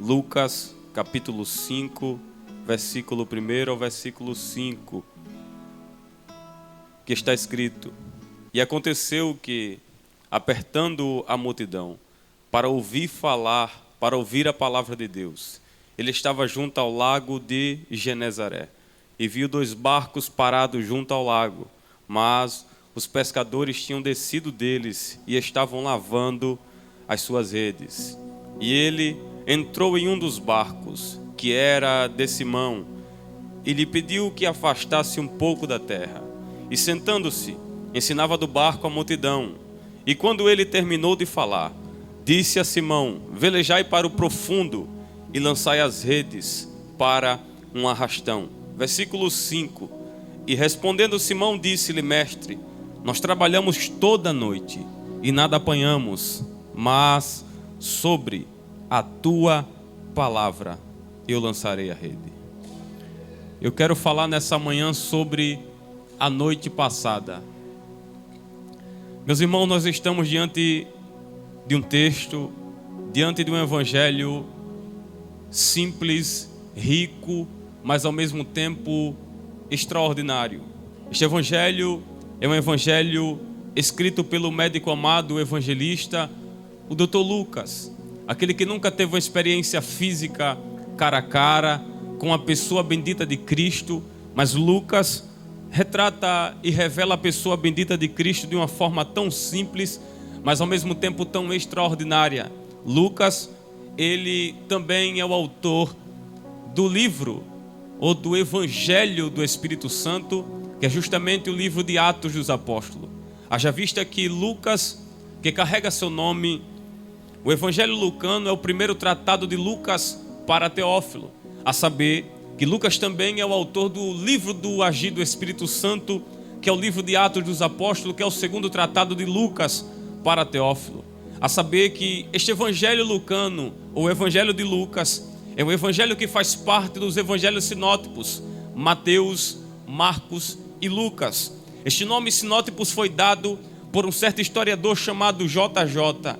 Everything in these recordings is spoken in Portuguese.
Lucas capítulo 5, versículo 1 ao versículo 5, que está escrito: E aconteceu que, apertando a multidão, para ouvir a palavra de Deus, ele estava junto ao lago de Genezaré, e viu 2 barcos parados junto ao lago, mas os pescadores tinham descido deles e estavam lavando as suas redes. E ele entrou em um dos barcos, que era de Simão, e lhe pediu que afastasse um pouco da terra. E sentando-se, ensinava do barco a multidão. E quando ele terminou de falar, disse a Simão: Velejai para o profundo e lançai as redes para um arrastão. Versículo 5. E respondendo Simão, disse-lhe: Mestre, nós trabalhamos toda a noite e nada apanhamos, mas sobre a tua palavra eu lançarei a rede. Eu quero falar nessa manhã sobre a noite passada. Meus irmãos, nós estamos diante de um texto, diante de um evangelho simples, rico, mas ao mesmo tempo extraordinário. Este evangelho é um evangelho escrito pelo médico amado, evangelista, o Dr. Lucas, aquele que nunca teve uma experiência física cara a cara com a pessoa bendita de Cristo, mas Lucas retrata e revela a pessoa bendita de Cristo de uma forma tão simples, mas ao mesmo tempo tão extraordinária. Lucas, ele também é o autor do livro ou do Evangelho do Espírito Santo, que é justamente o livro de Atos dos Apóstolos. Haja vista que Lucas, que carrega seu nome, o Evangelho lucano é o primeiro tratado de Lucas para Teófilo, a saber que Lucas também é o autor do livro do Agir do Espírito Santo, que é o livro de Atos dos Apóstolos, que é o segundo tratado de Lucas para Teófilo. A saber que este Evangelho lucano, ou Evangelho de Lucas, é um evangelho que faz parte dos evangelhos sinóticos, Mateus, Marcos e Lucas. Este nome sinóticos foi dado por um certo historiador chamado JJ,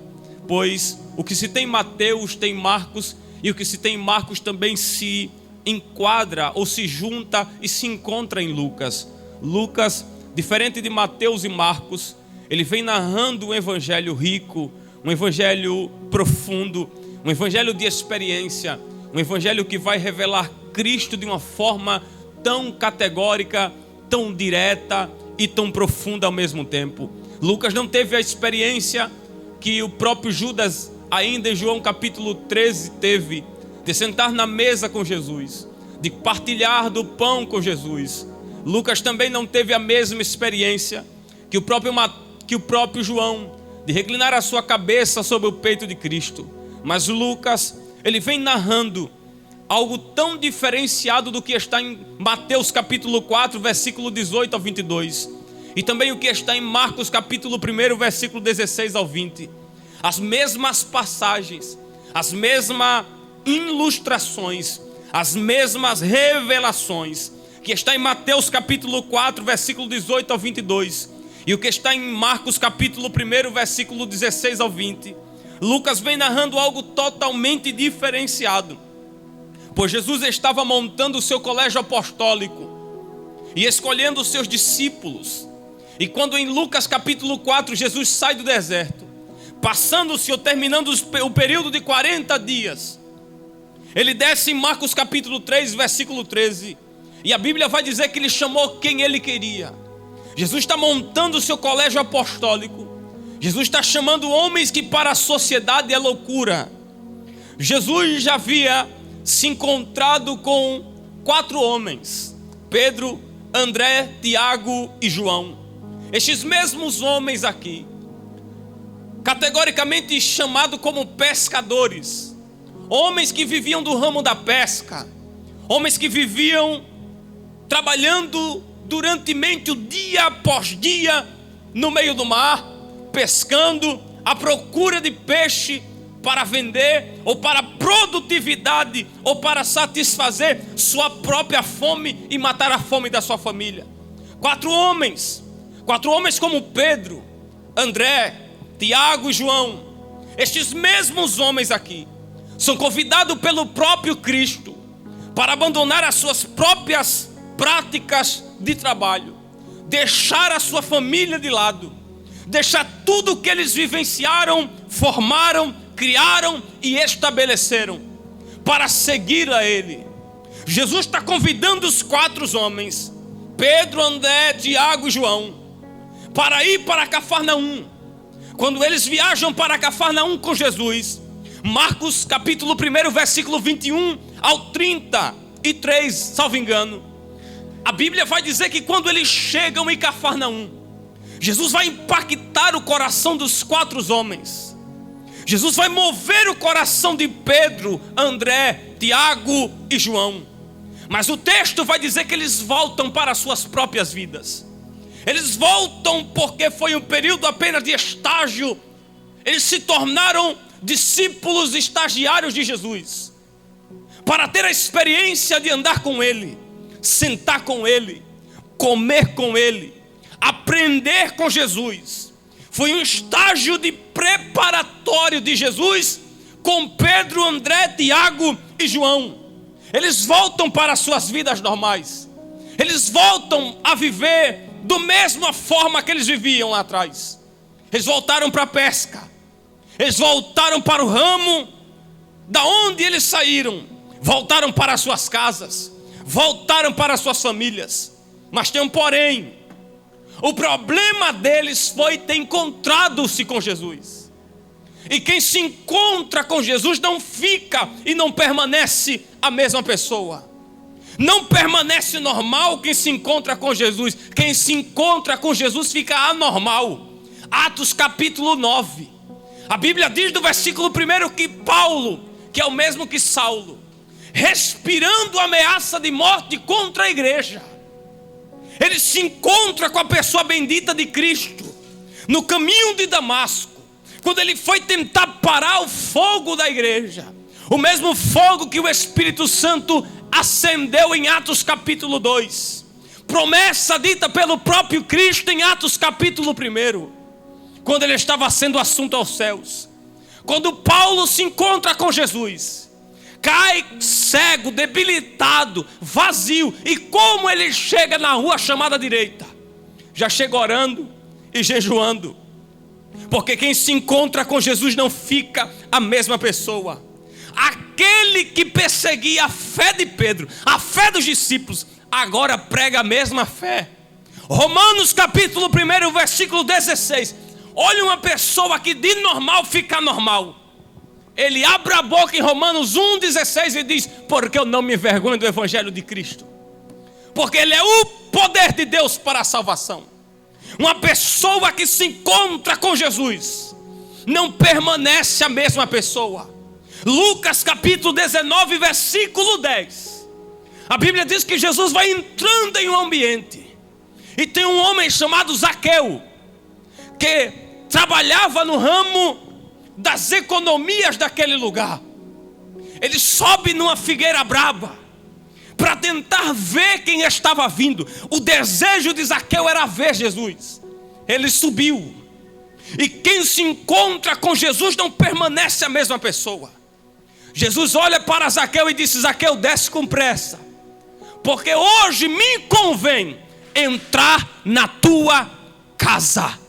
pois o que se tem em Mateus tem Marcos, e o que se tem em Marcos também se enquadra ou se junta e se encontra em Lucas. Lucas, diferente de Mateus e Marcos, ele vem narrando um evangelho rico, um evangelho profundo, um evangelho de experiência, um evangelho que vai revelar Cristo de uma forma tão categórica, tão direta e tão profunda ao mesmo tempo. Lucas não teve a experiência que o próprio Judas, ainda em João capítulo 13, teve, de sentar na mesa com Jesus, de partilhar do pão com Jesus. Lucas também não teve a mesma experiência que o próprio João, de reclinar a sua cabeça sobre o peito de Cristo. Mas Lucas, ele vem narrando algo tão diferenciado do que está em Mateus capítulo 4, versículo 18 ao 22. E também o que está em Marcos capítulo 1, versículo 16 ao 20. As mesmas passagens, as mesmas ilustrações, as mesmas revelações que está em Mateus capítulo 4, versículo 18 ao 22. E o que está em Marcos capítulo 1, versículo 16 ao 20. Lucas vem narrando algo totalmente diferenciado, pois Jesus estava montando o seu colégio apostólico e escolhendo os seus discípulos. E quando em Lucas capítulo 4 Jesus sai do deserto, passando-se ou terminando o período de 40 dias, ele desce em Marcos capítulo 3, versículo 13, e a Bíblia vai dizer que ele chamou quem ele queria. Jesus está montando o seu colégio apostólico. Jesus está chamando homens que para a sociedade é loucura. Jesus já havia se encontrado com 4 homens: Pedro, André, Tiago e João. Estes mesmos homens aqui, categoricamente chamados como pescadores, homens que viviam do ramo da pesca, homens que viviam trabalhando durantemente o dia após dia no meio do mar, pescando, à procura de peixe para vender, ou para produtividade, ou para satisfazer sua própria fome e matar a fome da sua família. 4 homens como Pedro, André, Tiago e João. Estes mesmos homens aqui são convidados pelo próprio Cristo para abandonar as suas próprias práticas de trabalho, deixar a sua família de lado, deixar tudo o que eles vivenciaram, formaram, criaram e estabeleceram para seguir a Ele. Jesus está convidando os 4 homens, Pedro, André, Tiago e João, para ir para Cafarnaum. Quando eles viajam para Cafarnaum com Jesus, Marcos capítulo 1, versículo 21 ao 33, salvo engano, a Bíblia vai dizer que quando eles chegam em Cafarnaum, Jesus vai impactar o coração dos 4 homens. Jesus vai mover o coração de Pedro, André, Tiago e João. Mas o texto vai dizer que eles voltam para as suas próprias vidas. Eles voltam porque foi um período apenas de estágio. Eles se tornaram discípulos estagiários de Jesus, para ter a experiência de andar com Ele, sentar com Ele, comer com Ele, aprender com Jesus. Foi um estágio de preparatório de Jesus com Pedro, André, Tiago e João. Eles voltam para as suas vidas normais. Eles voltam a viver da mesma forma que eles viviam lá atrás. Eles voltaram para a pesca. Eles voltaram para o ramo da onde eles saíram. Voltaram para as suas casas. Voltaram para as suas famílias. Mas tem um porém. O problema deles foi ter encontrado-se com Jesus. E quem se encontra com Jesus não fica e não permanece a mesma pessoa. Não permanece normal quem se encontra com Jesus. Quem se encontra com Jesus fica anormal. Atos capítulo 9. A Bíblia diz no versículo 1 que Paulo, que é o mesmo que Saulo, respirando ameaça de morte contra a igreja, ele se encontra com a pessoa bendita de Cristo no caminho de Damasco, quando ele foi tentar parar o fogo da igreja, o mesmo fogo que o Espírito Santo acendeu em Atos capítulo 2, promessa dita pelo próprio Cristo em Atos capítulo 1, quando ele estava sendo assunto aos céus. Quando Paulo se encontra com Jesus, cai cego, debilitado, vazio. E como ele chega na rua chamada direita? Já chega orando e jejuando. Porque quem se encontra com Jesus não fica a mesma pessoa. Aquele que perseguia a fé de Pedro, a fé dos discípulos, agora prega a mesma fé. Romanos capítulo 1, versículo 16. Olha uma pessoa que de normal fica normal. Ele abre a boca em Romanos 1,16 e diz: porque eu não me envergonho do Evangelho de Cristo, porque ele é o poder de Deus para a salvação. Uma pessoa que se encontra com Jesus não permanece a mesma pessoa. Lucas capítulo 19, versículo 10. A Bíblia diz que Jesus vai entrando em um ambiente, e tem um homem chamado Zaqueu, que trabalhava no ramo das economias daquele lugar. Ele sobe numa figueira braba para tentar ver quem estava vindo. O desejo de Zaqueu era ver Jesus. Ele subiu. E quem se encontra com Jesus não permanece a mesma pessoa. Jesus olha para Zaqueu e disse: Zaqueu, desce com pressa, porque hoje me convém entrar na tua casa.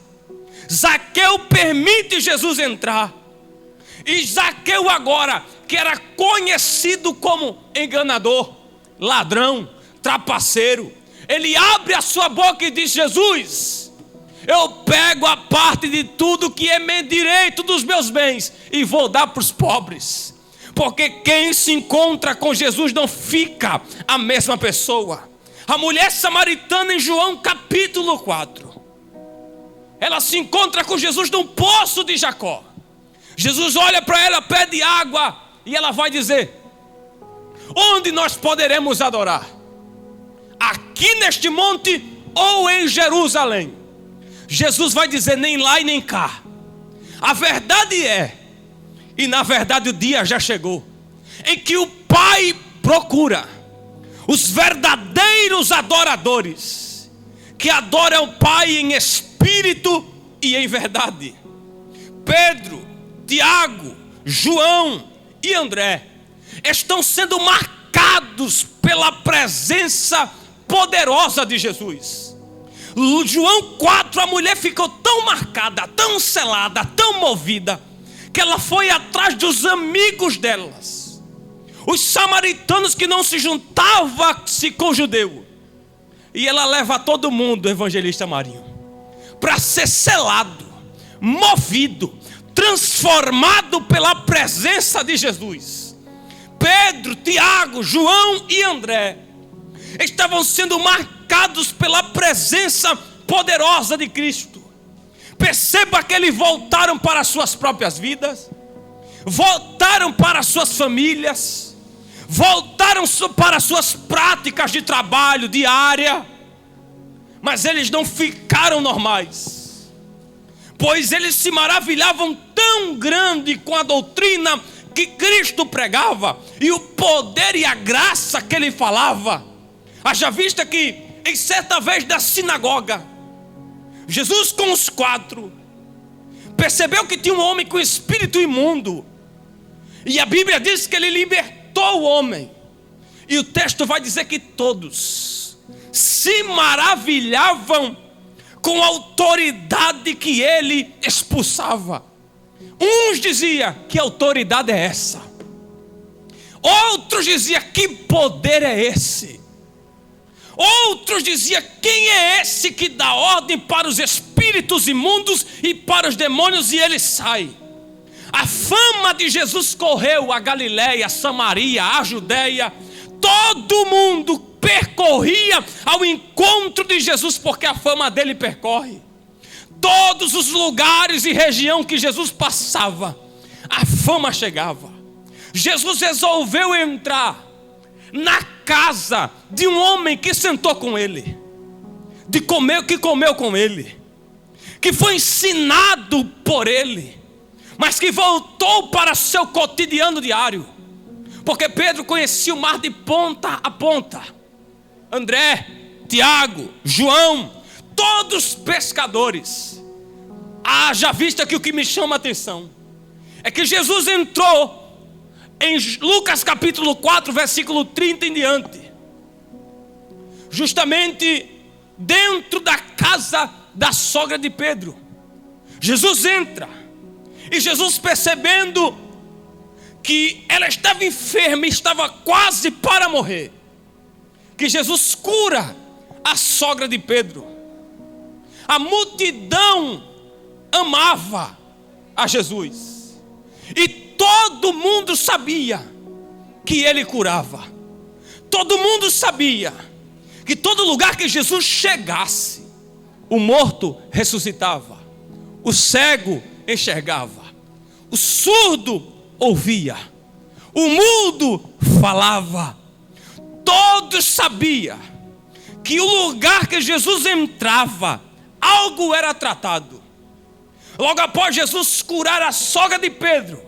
Zaqueu permite Jesus entrar. E Zaqueu agora, que era conhecido como enganador, ladrão, trapaceiro, ele abre a sua boca e diz: Jesus, eu pego a parte de tudo que é meu direito dos meus bens e vou dar para os pobres. Porque quem se encontra com Jesus não fica a mesma pessoa. A mulher samaritana em João capítulo 4, ela se encontra com Jesus num poço de Jacó. Jesus olha para ela, pede água, e ela vai dizer: onde nós poderemos adorar? Aqui neste monte ou em Jerusalém? Jesus vai dizer: nem lá e nem cá. A verdade é, e na verdade o dia já chegou, em que o Pai procura os verdadeiros adoradores, que adoram o Pai em espírito e em verdade. Pedro, Tiago, João e André estão sendo marcados pela presença poderosa de Jesus. João 4, a mulher ficou tão marcada, tão selada, tão movida, que ela foi atrás dos amigos delas, os samaritanos que não se juntavam-se com o judeu. E ela leva todo mundo, o evangelista Marinho, para ser selado, movido, transformado pela presença de Jesus. Pedro, Tiago, João e André estavam sendo marcados pela presença poderosa de Cristo. Perceba que eles voltaram para as suas próprias vidas, voltaram para as suas famílias, voltaram para as suas práticas de trabalho diária, mas eles não ficaram normais, pois eles se maravilhavam tão grande com a doutrina que Cristo pregava e o poder e a graça que ele falava. Haja vista que em certa vez da sinagoga, Jesus com os 4 percebeu que tinha um homem com espírito imundo, e a Bíblia diz que ele libertou o homem, e o texto vai dizer que todos se maravilhavam com a autoridade que ele expulsava. Uns diziam: que autoridade é essa? Outros diziam: que poder é esse? Outros diziam: quem é esse que dá ordem para os espíritos imundos e para os demônios e ele sai? A fama de Jesus correu a Galiléia, a Samaria, a Judéia. Todo mundo percorria ao encontro de Jesus, porque a fama dele percorre todos os lugares e região que Jesus passava, a fama chegava. Jesus resolveu entrar na casa de um homem que sentou com ele, que comeu com ele, que foi ensinado por ele, mas que voltou para seu cotidiano diário, porque Pedro conhecia o mar de ponta a ponta. André, Tiago, João, todos pescadores. Haja vista que o que me chama a atenção é que Jesus entrou em Lucas capítulo 4, versículo 30 em diante, justamente dentro da casa da sogra de Pedro. Jesus entra, e Jesus, percebendo que ela estava enferma e estava quase para morrer, que Jesus cura a sogra de Pedro. A multidão amava a Jesus, e todo mundo sabia que ele curava. Todo mundo sabia que todo lugar que Jesus chegasse, o morto ressuscitava, o cego enxergava, o surdo ouvia, o mudo falava. Todos sabiam que o lugar que Jesus entrava, algo era tratado. Logo após Jesus curar a sogra de Pedro,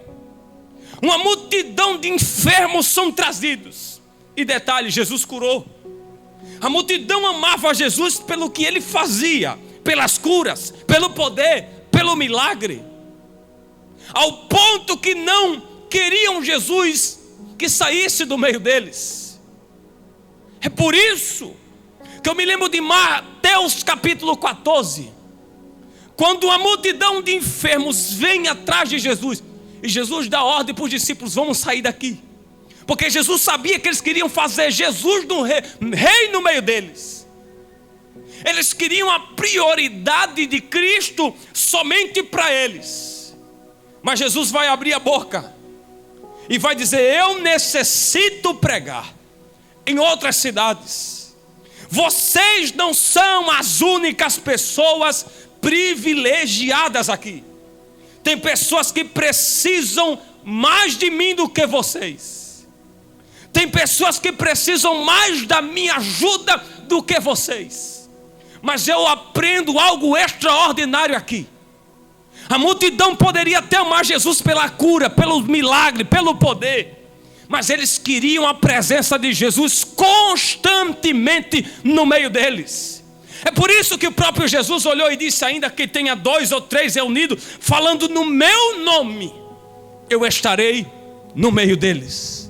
uma multidão de enfermos são trazidos. E detalhe, Jesus curou. A multidão amava Jesus pelo que ele fazia, pelas curas, pelo poder, pelo milagre, ao ponto que não queriam Jesus que saísse do meio deles. É por isso que eu me lembro de Mateus capítulo 14, quando a multidão de enfermos vem atrás de Jesus, e Jesus dá ordem para os discípulos: vamos sair daqui, porque Jesus sabia que eles queriam fazer Jesus do rei no meio deles. Eles queriam a prioridade de Cristo somente para eles. Mas Jesus vai abrir a boca e vai dizer: eu necessito pregar em outras cidades. Vocês não são as únicas pessoas privilegiadas aqui. Tem pessoas que precisam mais de mim do que vocês. Tem pessoas que precisam mais da minha ajuda do que vocês. Mas eu aprendo algo extraordinário aqui. A multidão poderia até amar Jesus pela cura, pelo milagre, pelo poder, mas eles queriam a presença de Jesus constantemente no meio deles. É por isso que o próprio Jesus olhou e disse: ainda que tenha 2 ou 3 reunidos, falando no meu nome, eu estarei no meio deles.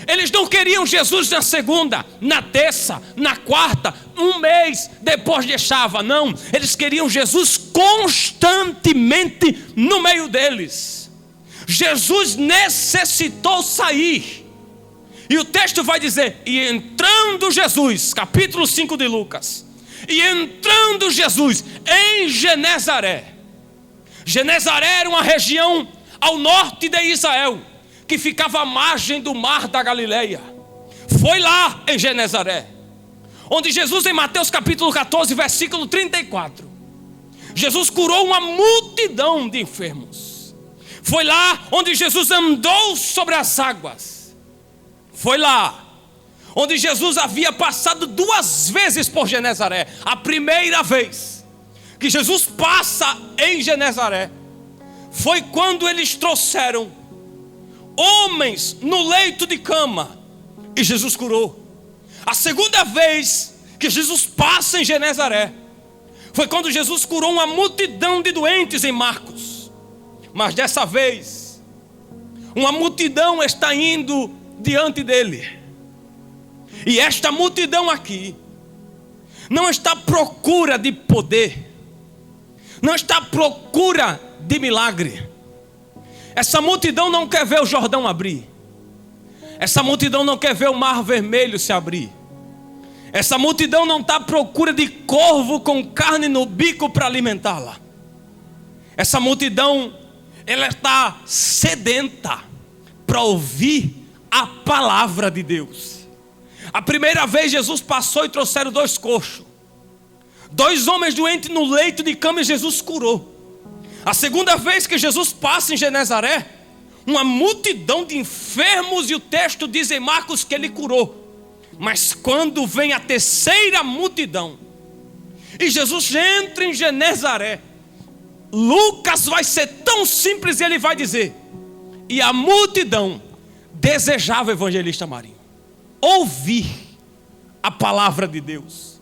Eles não queriam Jesus na segunda, na terça, na quarta, um mês depois deixava. Não, eles queriam Jesus constantemente no meio deles. Jesus necessitou sair. E o texto vai dizer: e entrando Jesus, capítulo 5 de Lucas, e entrando Jesus em Genezaré. Genezaré era uma região ao norte de Israel, que ficava à margem do mar da Galileia. Foi lá em Genezaré, onde Jesus, em Mateus capítulo 14, versículo 34, Jesus curou uma multidão de enfermos. Foi lá onde Jesus andou sobre as águas. Foi lá onde Jesus havia passado 2 vezes por Genezaré. A primeira vez que Jesus passa em Genezaré foi quando eles trouxeram homens no leito de cama e Jesus curou. A segunda vez que Jesus passa em Genezaré foi quando Jesus curou uma multidão de doentes em Marcos. Mas dessa vez, uma multidão está indo diante dele. E esta multidão aqui não está à procura de poder, não está à procura de milagre. Essa multidão não quer ver o Jordão abrir. Essa multidão não quer ver o Mar Vermelho se abrir. Essa multidão não está à procura de corvo com carne no bico para alimentá-la. Essa multidão, ela está sedenta para ouvir a palavra de Deus. A primeira vez Jesus passou e trouxeram 2 coxos, 2 homens doentes no leito de cama, e Jesus curou. A segunda vez que Jesus passa em Genezaré, uma multidão de enfermos, e o texto diz em Marcos que ele curou. Mas quando vem a terceira multidão e Jesus entra em Genezaré, Lucas vai ser tão simples e ele vai dizer: e a multidão desejava, evangelista Marinho, ouvir a palavra de Deus.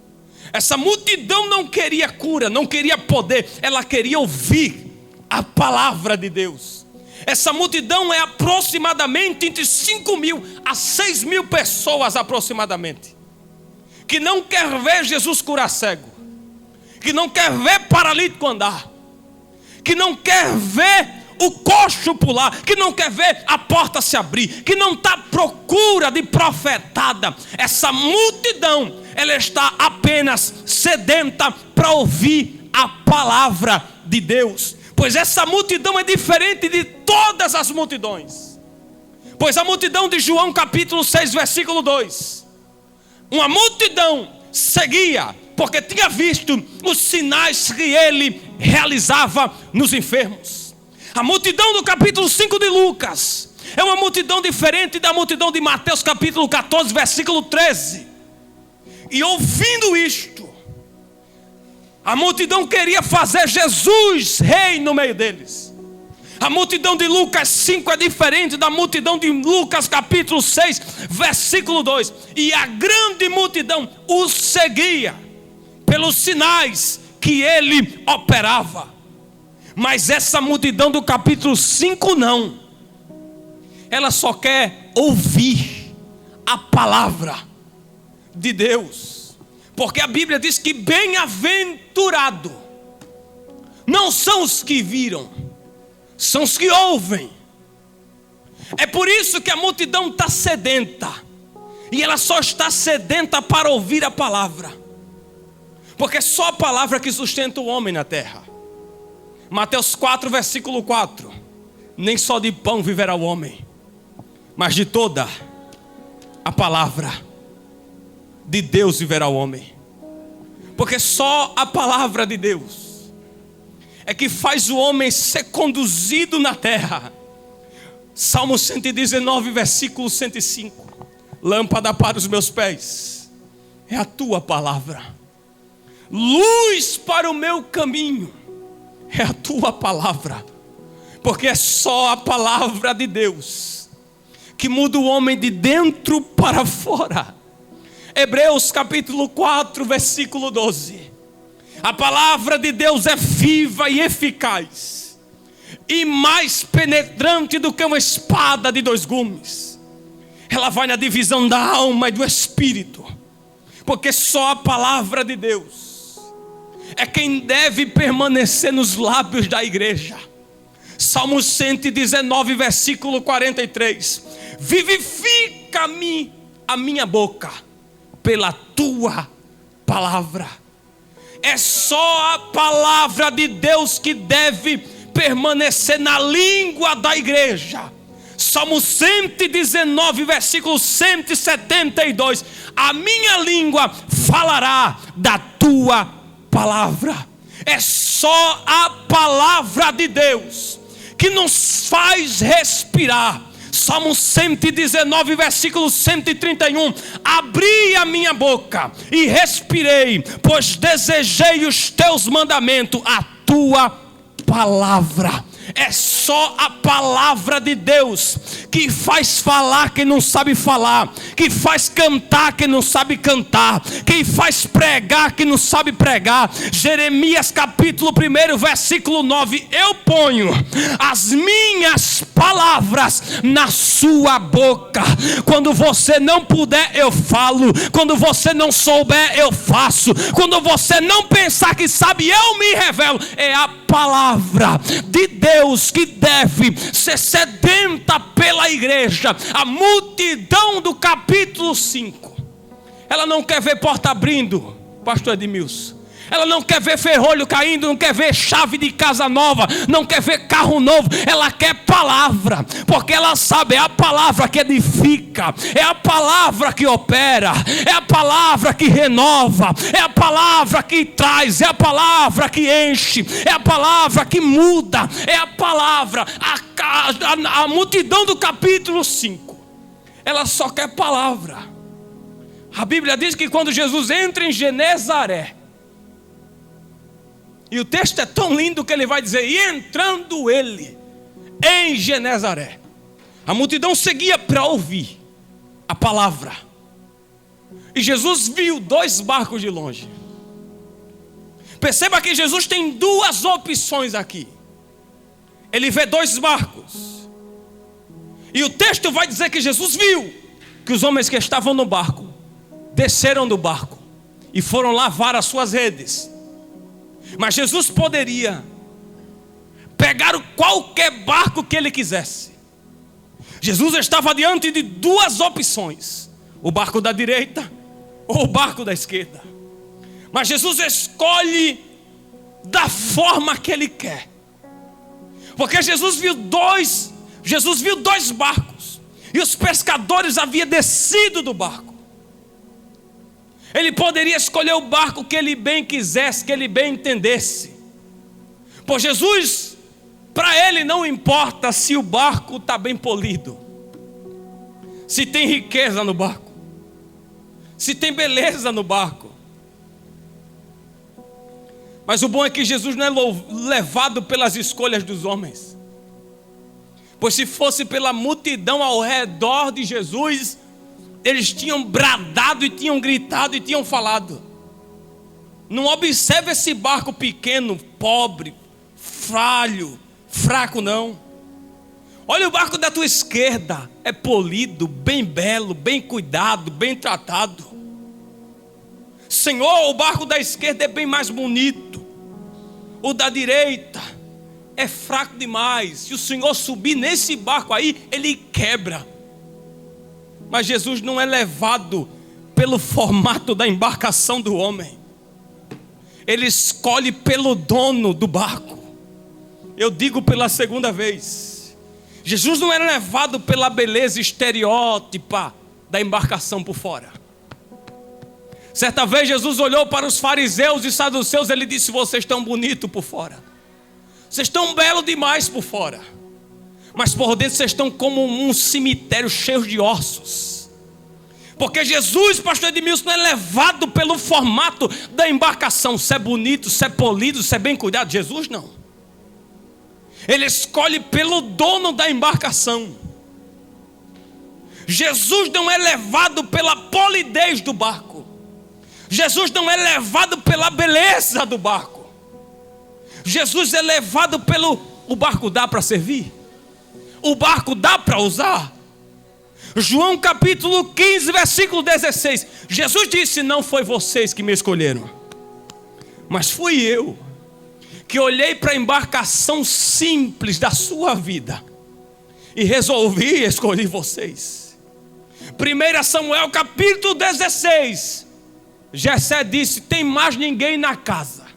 Essa multidão não queria cura, não queria poder, ela queria ouvir a palavra de Deus. Essa multidão é aproximadamente entre 5.000 a 6.000 pessoas aproximadamente, que não quer ver Jesus curar cego, que não quer ver paralítico andar, que não quer ver o coxo pular, que não quer ver a porta se abrir, que não está à procura de profetada. Essa multidão, ela está apenas sedenta para ouvir a palavra de Deus. Pois essa multidão é diferente de todas as multidões. Pois a multidão de João capítulo 6 versículo 2, uma multidão seguia porque tinha visto os sinais que ele realizava nos enfermos. A multidão do capítulo 5 de Lucas é uma multidão diferente da multidão de Mateus capítulo 14 versículo 13. E ouvindo isto, a multidão queria fazer Jesus rei no meio deles. A multidão de Lucas 5 é diferente da multidão de Lucas capítulo 6 versículo 2. E a grande multidão o seguia pelos sinais que ele operava. Mas essa multidão do capítulo 5 não. Ela só quer ouvir a palavra de Deus. Porque a Bíblia diz que bem-aventurado não são os que viram, são os que ouvem. É por isso que a multidão está sedenta. E ela só está sedenta para ouvir a palavra. Porque é só a palavra que sustenta o homem na terra. Mateus 4 versículo 4. Nem só de pão viverá o homem, mas de toda a palavra de Deus viverá o homem. Porque só a palavra de Deus é que faz o homem ser conduzido na terra. Salmo 119 versículo 105. Lâmpada para os meus pés é a tua palavra, luz para o meu caminho é a tua palavra. Porque é só a palavra de Deus que muda o homem de dentro para fora. Hebreus capítulo 4 versículo 12. A palavra de Deus é viva e eficaz, e mais penetrante do que uma espada de 2 gumes. Ela vai na divisão da alma e do espírito, porque só a palavra de Deus é quem deve permanecer nos lábios da igreja. Salmo 119, versículo 43. Vivifica-me a minha boca pela tua palavra. É só a palavra de Deus que deve permanecer na língua da igreja. Salmo 119, versículo 172. A minha língua falará da tua palavra. É só a palavra de Deus que nos faz respirar. Salmo 119, versículo 131. Abri a minha boca e respirei, pois desejei os teus mandamentos, a tua palavra. É só a palavra de Deus que faz falar quem não sabe falar, que faz cantar quem não sabe cantar, que faz pregar quem não sabe pregar. Jeremias capítulo 1, versículo 9. Eu ponho as minhas palavras na sua boca. Quando você não puder, eu falo. Quando você não souber, eu faço. Quando você não pensar que sabe, eu me revelo. É a palavra de Deus que deve ser sedenta pela igreja. A multidão do capítulo 5, ela não quer ver porta abrindo, pastor Edmilson. Ela não quer ver ferrolho caindo, não quer ver chave de casa nova, não quer ver carro novo. Ela quer palavra, porque ela sabe, é a palavra que edifica, é a palavra que opera, é a palavra que renova, é a palavra que traz, é a palavra que enche, é a palavra que muda, é a palavra. A multidão do capítulo 5, ela só quer palavra. A Bíblia diz que quando Jesus entra em Genezaré, e o texto é tão lindo que ele vai dizer: e entrando ele em Genezaré, a multidão seguia para ouvir a palavra. E Jesus viu 2 barcos de longe. Perceba que Jesus tem 2 opções aqui. Ele vê 2 barcos. E o texto vai dizer que Jesus viu que os homens que estavam no barco desceram do barco e foram lavar as suas redes. Mas Jesus poderia pegar qualquer barco que ele quisesse. Jesus estava diante de 2 opções: o barco da direita ou o barco da esquerda. Mas Jesus escolhe da forma que ele quer, porque Jesus viu dois barcos, e os pescadores haviam descido do barco. Ele poderia escolher o barco que ele bem quisesse, que ele bem entendesse. Por Jesus, para ele não importa se o barco está bem polido, se tem riqueza no barco, se tem beleza no barco. Mas o bom é que Jesus não é levado pelas escolhas dos homens. Pois se fosse pela multidão ao redor de Jesus, eles tinham bradado e tinham gritado e tinham falado. Não observe esse barco pequeno, pobre, falho, fraco não. Olha o barco da tua esquerda, é polido, bem belo, bem cuidado, bem tratado. Senhor, o barco da esquerda é bem mais bonito. O da direita é fraco demais. Se o Senhor subir nesse barco aí, ele quebra. Mas Jesus não é levado pelo formato da embarcação do homem. Ele escolhe pelo dono do barco. Eu digo pela segunda vez: Jesus não é levado pela beleza estereótipa da embarcação por fora. Certa vez Jesus olhou para os fariseus e saduceus, ele disse: vocês estão bonitos por fora, vocês estão belos demais por fora, mas por dentro vocês estão como um cemitério cheio de ossos. Porque Jesus, pastor Edmilson, não é levado pelo formato da embarcação, se é bonito, se é polido, se é bem cuidado. Jesus não. Ele escolhe pelo dono da embarcação. Jesus não é levado pela polidez do barco. Jesus não é levado pela beleza do barco. Jesus é levado pelo o barco dá para servir? O barco dá para usar? João capítulo 15, versículo 16. Jesus disse: não foi vocês que me escolheram, mas fui eu que olhei para a embarcação simples da sua vida e resolvi escolher vocês. 1 Samuel capítulo 16. Jessé disse: tem mais ninguém na casa.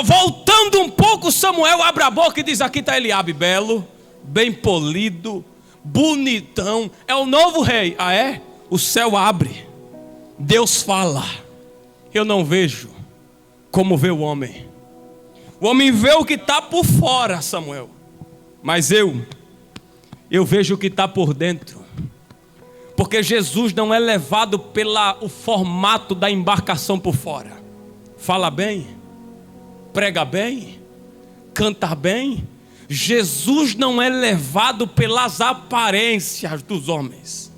Voltando um pouco, Samuel abre a boca e diz: aqui está Eliabe, belo, bem polido, bonitão, é o novo rei. Ah, é? O céu abre, Deus fala. Eu não vejo como vê o homem. O homem vê o que está por fora, Samuel, mas eu vejo o que está por dentro. Porque Jesus não é levado pelo formato da embarcação por fora. Fala bem, prega bem, canta bem. Jesus não é levado pelas aparências dos homens.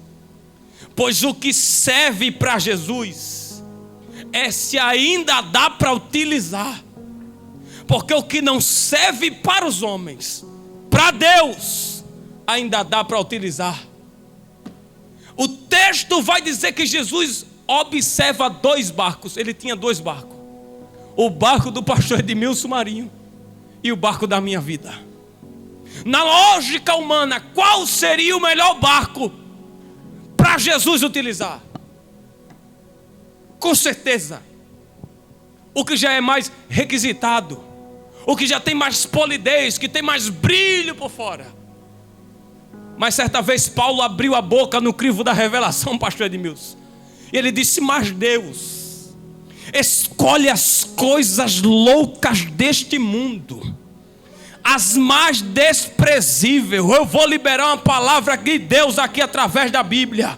Pois o que serve para Jesus é se ainda dá para utilizar. Porque o que não serve para os homens, para Deus, ainda dá para utilizar. O texto vai dizer que Jesus observa 2 barcos. Ele tinha 2 barcos. O barco do pastor Edmilson Marinho e o barco da minha vida. Na lógica humana, qual seria o melhor barco para Jesus utilizar? Com certeza, o que já é mais requisitado, o que já tem mais polidez, que tem mais brilho por fora. Mas certa vez Paulo abriu a boca no crivo da revelação, pastor Edmilson, e ele disse: mas Deus escolhe as coisas loucas deste mundo, as mais desprezíveis. Eu vou liberar uma palavra de Deus aqui através da Bíblia.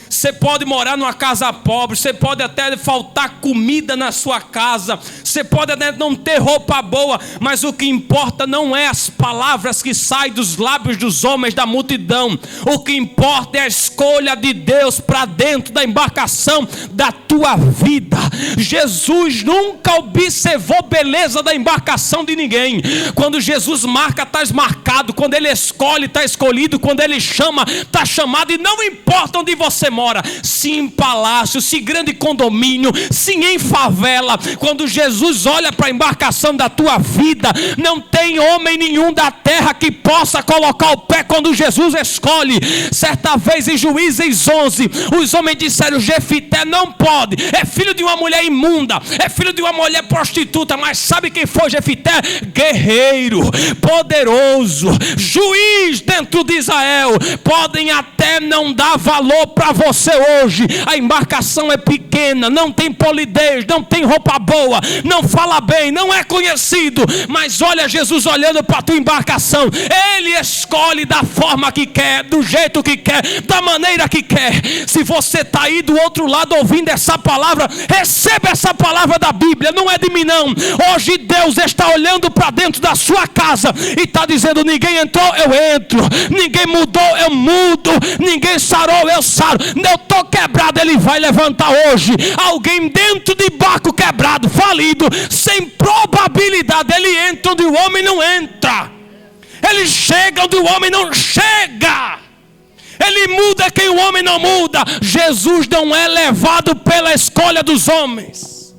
Você pode morar numa casa pobre, você pode até faltar comida na sua casa, você pode até não ter roupa boa, mas o que importa não é as palavras que saem dos lábios dos homens da multidão. O que importa é a escolha de Deus para dentro da embarcação da tua vida. Jesus nunca observou beleza da embarcação de ninguém. Quando Jesus marca, está marcado. Quando Ele escolhe, está escolhido. Quando Ele chama, está chamado. E não importa onde você mora, se em palácio, se grande condomínio, se em favela, quando Jesus olha para a embarcação da tua vida, não tem homem nenhum da terra que possa colocar o pé quando Jesus escolhe. Certa vez em Juízes 11, os homens disseram: Jefité não pode, é filho de uma mulher imunda, é filho de uma mulher prostituta. Mas sabe quem foi Jefité? Guerreiro, poderoso, juiz dentro de Israel. Podem até não dar valor para você hoje, a embarcação é pequena, não tem polidez, não tem roupa boa, não fala bem, não é conhecido, mas olha Jesus olhando para a tua embarcação. Ele escolhe da forma que quer, do jeito que quer, da maneira que quer. Se você está aí do outro lado ouvindo essa palavra, receba essa palavra da Bíblia, não é de mim não. Hoje Deus está olhando para dentro da sua casa e está dizendo: ninguém entrou, eu entro, ninguém mudou, eu mudo, ninguém sarou, eu saro. Eu estou quebrado, Ele vai levantar hoje alguém dentro de barco quebrado, falido, sem probabilidade. Ele entra onde o homem não entra, Ele chega onde o homem não chega, Ele muda quem o homem não muda. Jesus não é levado pela escolha dos homens,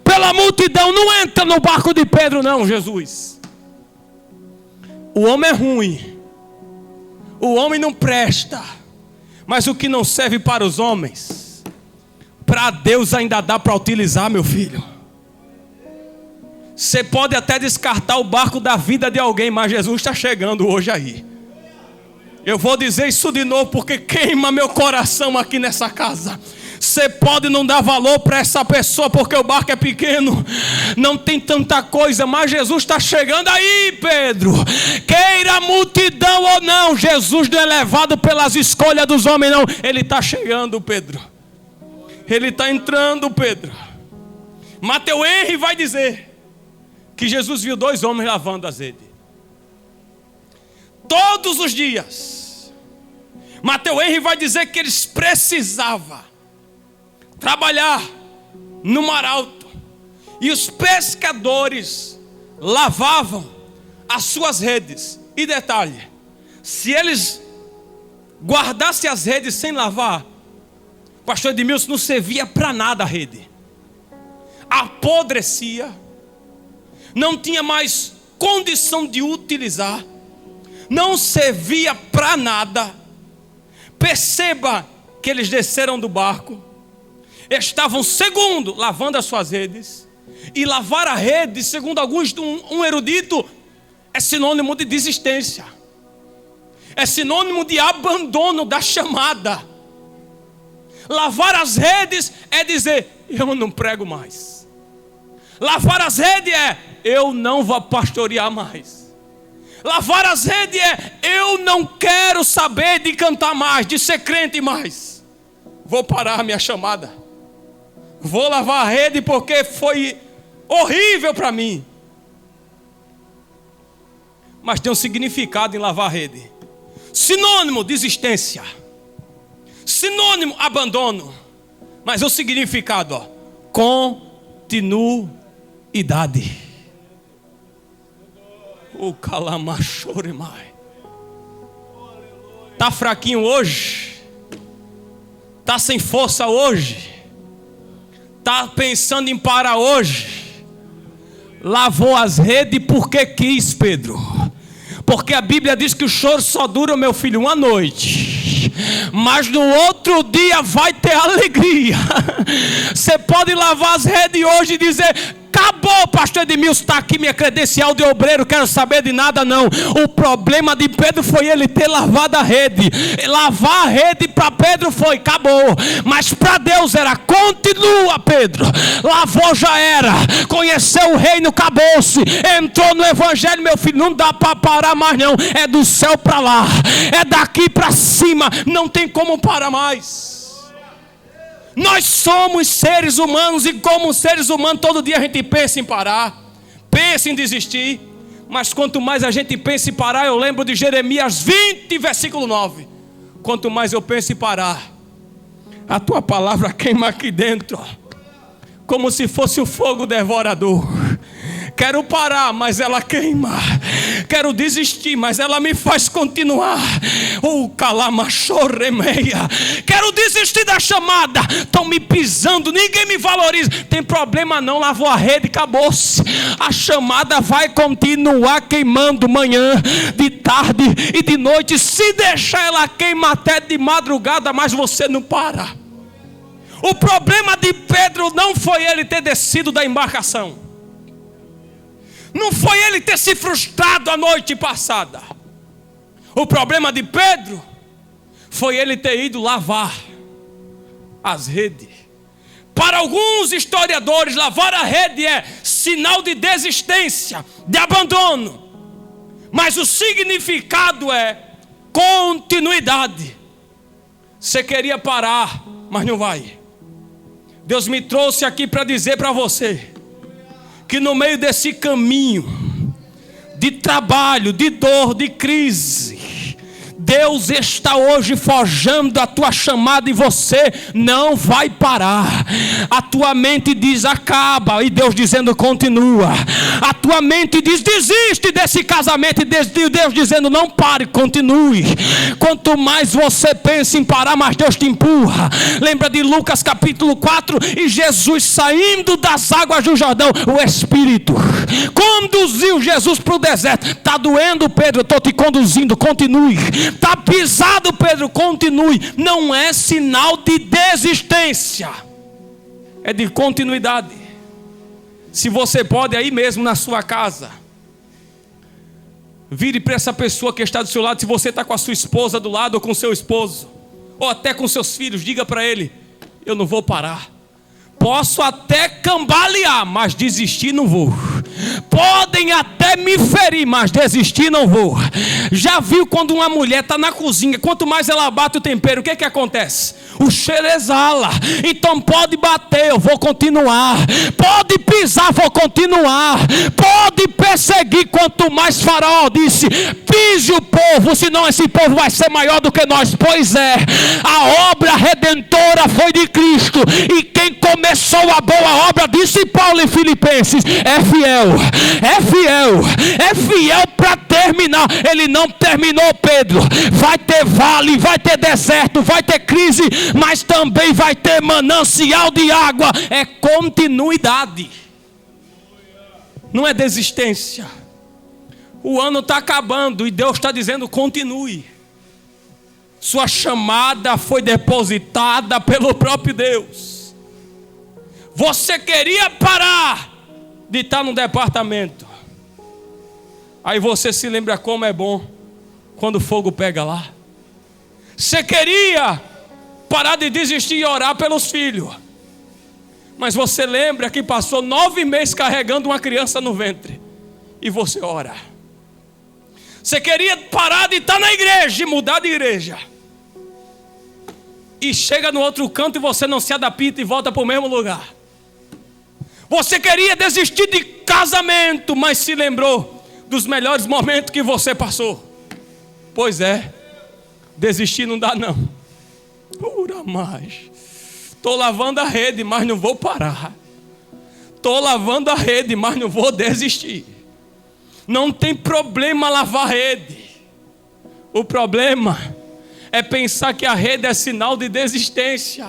pela multidão. Não entra no barco de Pedro não, Jesus. O homem é ruim, o homem não presta, mas o que não serve para os homens, para Deus ainda dá para utilizar, meu filho. Você pode até descartar o barco da vida de alguém, mas Jesus está chegando hoje aí. Eu vou dizer isso de novo porque queima meu coração aqui nessa casa. Você pode não dar valor para essa pessoa porque o barco é pequeno, não tem tanta coisa, mas Jesus está chegando aí, Pedro. Queira a multidão ou não, Jesus não é levado pelas escolhas dos homens não. Ele está chegando, Pedro. Ele está entrando, Pedro. Mateus Henry vai dizer que Jesus viu 2 homens lavando azeite todos os dias. Mateus Henry vai dizer que eles precisavam trabalhar no mar alto, e os pescadores lavavam as suas redes. E detalhe, se eles guardassem as redes sem lavar, pastor Edmilson, não servia para nada a rede. Apodrecia, não tinha mais condição de utilizar, não servia para nada. Perceba que eles desceram do barco, estavam segundo lavando as suas redes. E lavar a rede, segundo alguns, um erudito, é sinônimo de desistência, é sinônimo de abandono da chamada. Lavar as redes é dizer: eu não prego mais. Lavar as redes é: eu não vou pastorear mais. Lavar as redes é: eu não quero saber de cantar mais, de ser crente mais. Vou parar a minha chamada. Vou lavar a rede porque foi horrível para mim. Mas tem um significado em lavar a rede. Sinônimo, desistência. Sinônimo, abandono. Mas o significado, continuidade. O calamachoremai. Tá fraquinho hoje? Tá sem força hoje? Tá pensando em parar hoje? Lavou as redes porque quis, Pedro. Porque a Bíblia diz que o choro só dura, meu filho, uma noite, mas no outro dia vai ter alegria. Você pode lavar as redes hoje e dizer: acabou, pastor Edmilson, está aqui minha credencial de obreiro, quero saber de nada não. O problema de Pedro foi ele ter lavado a rede. Lavar a rede para Pedro foi, acabou. Mas para Deus era, continua Pedro. Lavou, já era. Conheceu o reino, acabou-se. Entrou no evangelho, meu filho, não dá para parar mais não. É do céu para lá, é daqui para cima, não tem como parar mais. Nós somos seres humanos e como seres humanos todo dia a gente pensa em parar, pensa em desistir. Mas quanto mais a gente pensa em parar, eu lembro de Jeremias 20, versículo 9. Quanto mais eu penso em parar, a tua palavra queima aqui dentro, como se fosse o fogo devorador. Quero parar, mas ela queima. Quero desistir, mas ela me faz continuar. Calamachorremeia. Quero desistir da chamada. Estão me pisando, ninguém me valoriza. Tem problema não, lavou a rede, acabou-se. A chamada vai continuar queimando manhã, de tarde e de noite. Se deixar ela queima até de madrugada, mas você não para. O problema de Pedro não foi ele ter descido da embarcação. Não foi ele ter se frustrado a noite passada. O problema de Pedro foi ele ter ido lavar as redes. Para alguns historiadores, lavar a rede é sinal de desistência, de abandono. Mas o significado é continuidade. Você queria parar, mas não vai. Deus me trouxe aqui para dizer para você que no meio desse caminho de trabalho, de dor, de crise, Deus está hoje forjando a tua chamada e você não vai parar. A tua mente diz acaba e Deus dizendo continua. A tua mente diz desiste desse casamento e Deus dizendo não pare, continue. Quanto mais você pensa em parar, mais Deus te empurra. Lembra de Lucas capítulo 4 e Jesus saindo das águas do Jordão, o Espírito conduziu Jesus para o deserto. Está doendo, Pedro, eu estou te conduzindo, continue. Está pisado, Pedro, continue. Não é sinal de desistência, é de continuidade. Se você pode aí mesmo na sua casa, vire para essa pessoa que está do seu lado. Se você está com a sua esposa do lado ou com o seu esposo, ou até com seus filhos, diga para ele: eu não vou parar. Posso até cambalear, mas desistir não vou. Podem até me ferir, mas desistir não vou. Já viu quando uma mulher está na cozinha, quanto mais ela bate o tempero, o que acontece? O cheiro exala. Então pode bater, eu vou continuar. Pode pisar, vou continuar. Pode perseguir, quanto mais Faraó disse: diz o povo, senão esse povo vai ser maior do que nós. Pois é, a obra redentora foi de Cristo, e quem começou a boa obra, disse Paulo em Filipenses, é fiel para terminar. Ele não terminou, Pedro. Vai ter vale, vai ter deserto, vai ter crise, mas também vai ter manancial de água. É continuidade, não é desistência. O ano está acabando e Deus está dizendo: continue. Sua chamada foi depositada pelo próprio Deus. Você queria parar de estar no departamento, aí você se lembra como é bom quando o fogo pega lá. Você queria parar de desistir e orar pelos filhos, mas você lembra que passou 9 meses carregando uma criança no ventre, e você ora. Você queria parar de estar na igreja e mudar de igreja, e chega no outro canto e você não se adapta e volta para o mesmo lugar. Você queria desistir de casamento, mas se lembrou dos melhores momentos que você passou. Pois é, desistir não dá não. Ura mais. Estou lavando a rede, mas não vou parar. Estou lavando a rede, mas não vou desistir. Não tem problema lavar a rede. O problema é pensar que a rede é sinal de desistência,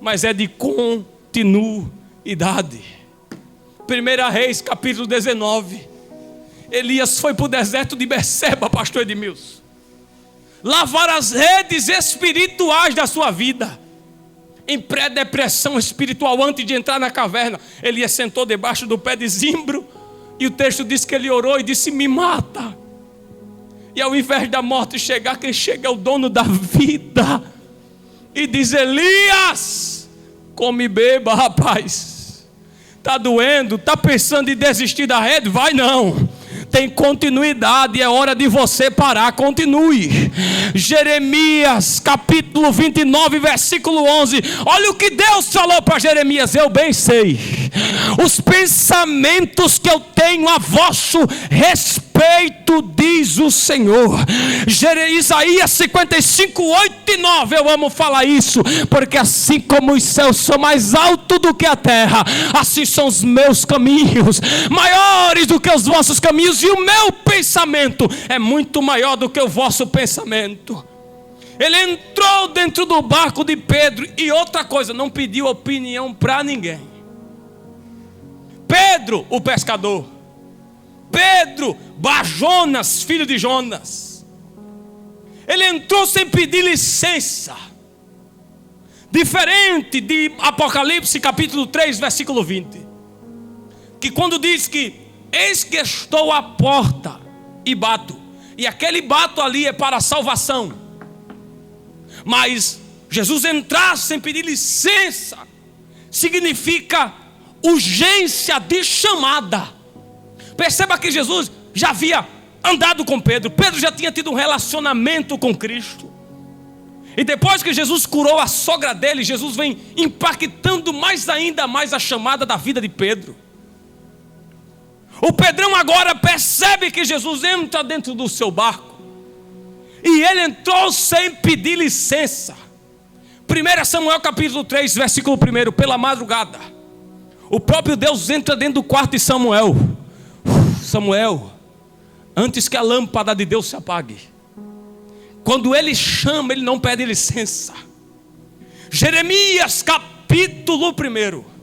mas é de continuidade. 1 Reis, capítulo 19. Elias foi para o deserto de Berseba, pastor Edmilson, lavar as redes espirituais da sua vida. Em pré-depressão espiritual, antes de entrar na caverna, Elias sentou debaixo do pé de zimbro, e o texto diz que ele orou e disse: me mata. E ao invés da morte chegar, quem chega é o dono da vida, e diz: Elias, come e beba, rapaz. Está doendo? Está pensando em desistir da rede? Vai não. Tem continuidade, é hora de você parar, continue. Jeremias capítulo 29, versículo 11. Olha o que Deus falou para Jeremias: eu bem sei os pensamentos que eu tenho a vosso respeito, diz o Senhor. Isaías 55, 8 e 9. Eu amo falar isso, porque assim como os céus são mais altos do que a terra, assim são os meus caminhos, maiores do que os vossos caminhos, e o meu pensamento é muito maior do que o vosso pensamento. Ele entrou dentro do barco de Pedro, e outra coisa, não pediu opinião para ninguém. Pedro, o pescador, Pedro, Bar-Jonas, filho de Jonas, ele entrou sem pedir licença. Diferente de Apocalipse capítulo 3, versículo 20, que quando diz que eis que estou à porta e bato, e aquele bato ali é para a salvação. Mas Jesus entrar sem pedir licença significa urgência de chamada. Perceba que Jesus já havia andado com Pedro. Pedro já tinha tido um relacionamento com Cristo. E depois que Jesus curou a sogra dele, Jesus vem impactando ainda mais a chamada da vida de Pedro. O Pedrão agora percebe que Jesus entra dentro do seu barco, e ele entrou sem pedir licença. 1 Samuel capítulo 3, versículo 1. Pela madrugada, o próprio Deus entra dentro do quarto de Samuel. Samuel, antes que a lâmpada de Deus se apague. Quando ele chama, ele não pede licença. Jeremias capítulo 1.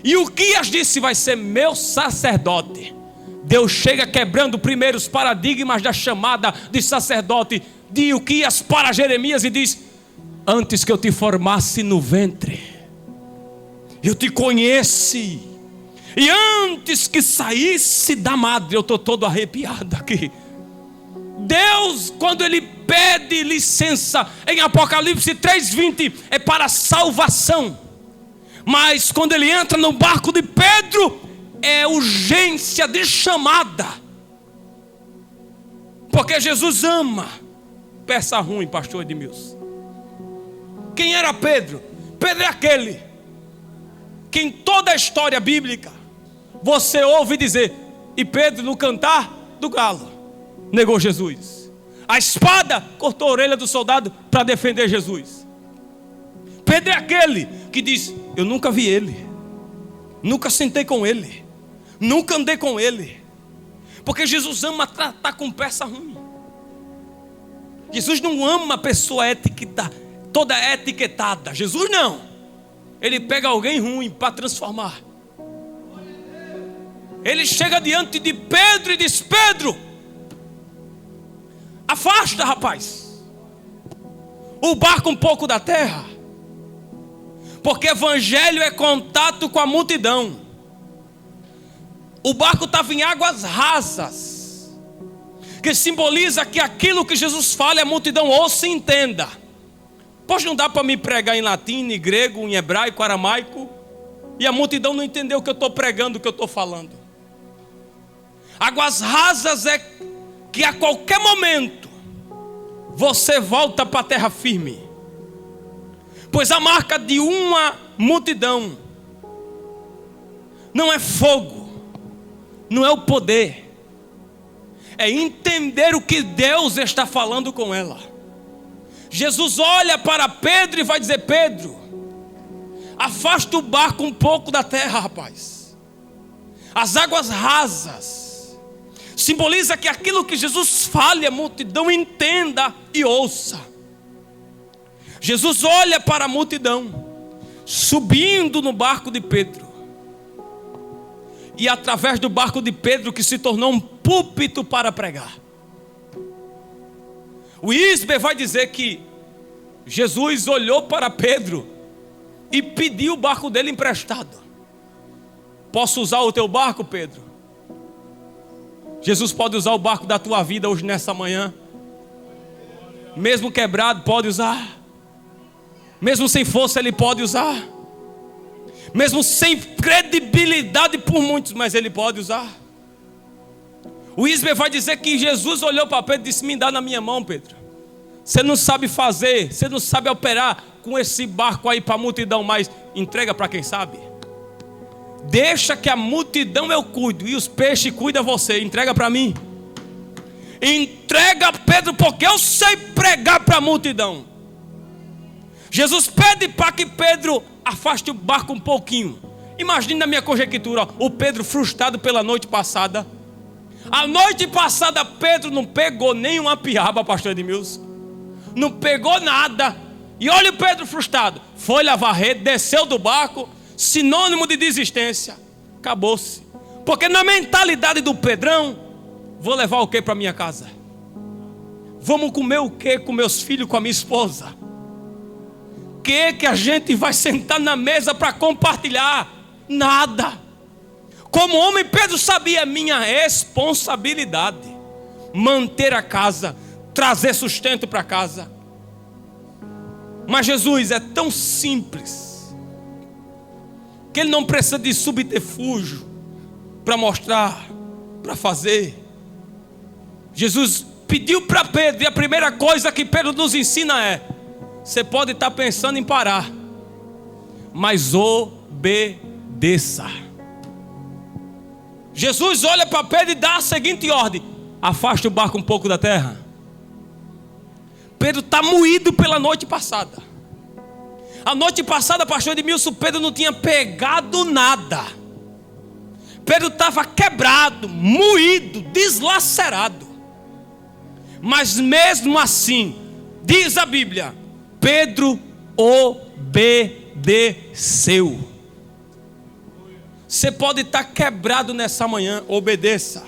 E o Uquias disse: vai ser meu sacerdote. Deus chega quebrando primeiro os paradigmas da chamada de sacerdote de Uquias para Jeremias, e diz: antes que eu te formasse no ventre, eu te conheci. E antes que saísse da madre, eu estou todo arrepiado aqui. Deus, quando ele pede licença em Apocalipse 3:20, é para salvação. Mas quando ele entra no barco de Pedro, é urgência de chamada. Porque Jesus ama peça ruim, pastor Edmilson. Quem era Pedro? Pedro é aquele que em toda a história bíblica você ouve dizer: e Pedro no cantar do galo. negou Jesus. A espada cortou a orelha do soldado para defender Jesus. Pedro é aquele que diz: eu nunca vi ele, nunca sentei com ele, nunca andei com ele. Porque Jesus ama tratar com peça ruim. Jesus não ama a pessoa toda etiquetada. Jesus não. Ele pega alguém ruim para transformar. Ele chega diante de Pedro e diz: Pedro, afasta, rapaz, o barco um pouco da terra. Porque evangelho é contato com a multidão. O barco estava em águas rasas, que simboliza que aquilo que Jesus fala a multidão ouça e entenda. Pois não dá para me pregar em latim, em grego, em hebraico, aramaico, e a multidão não entendeu o que eu estou pregando, o que eu estou falando. Águas rasas é que a qualquer momento você volta para a terra firme. Pois a marca de uma multidão não é fogo, não é o poder, é entender o que Deus está falando com ela. Jesus olha para Pedro e vai dizer: Pedro, afasta o barco um pouco da terra, rapaz. As águas rasas simboliza que aquilo que Jesus fale, a multidão entenda e ouça. Jesus olha para a multidão subindo no barco de Pedro, e através do barco de Pedro, que se tornou um púlpito para pregar. O Isber vai dizer que Jesus olhou para Pedro e pediu o barco dele emprestado. Posso usar o teu barco, Pedro? Jesus pode usar o barco da tua vida hoje, nessa manhã. Mesmo quebrado, pode usar. Mesmo sem força, Ele pode usar. Mesmo sem credibilidade por muitos, mas Ele pode usar. O Isber vai dizer que Jesus olhou para Pedro e disse: me dá na minha mão, Pedro. Você não sabe fazer, você não sabe operar com esse barco aí para a multidão, mas entrega para quem sabe. Deixa que a multidão eu cuido, e os peixes cuida você, entrega para mim. Entrega, Pedro, porque eu sei pregar para a multidão. Jesus pede para que Pedro afaste o barco um pouquinho. Imagina a minha conjectura, o Pedro frustrado pela noite passada. A noite passada Pedro não pegou nenhuma piaba, pastor Edmilson. Não pegou nada. E olha o Pedro frustrado. Foi lavar rede, desceu do barco, sinônimo de desistência. Acabou-se. Porque na mentalidade do Pedrão, vou levar o que para minha casa? Vamos comer o que com meus filhos, com a minha esposa? Que a gente vai sentar na mesa para compartilhar? Nada. Como homem, Pedro sabia: minha responsabilidade manter a casa, trazer sustento para casa. Mas Jesus é tão simples que Ele não precisa de subterfúgio para mostrar, para fazer. Jesus pediu para Pedro, e a primeira coisa que Pedro nos ensina é: você pode estar pensando em parar, mas obedeça. Jesus olha para Pedro e dá a seguinte ordem: afaste o barco um pouco da terra. Pedro está moído pela noite passada. A noite passada, pastor Edmilson, Pedro não tinha pegado nada. Pedro estava quebrado, moído, deslacerado. Mas mesmo assim, diz a Bíblia, Pedro obedeceu. Você pode estar quebrado nessa manhã, obedeça.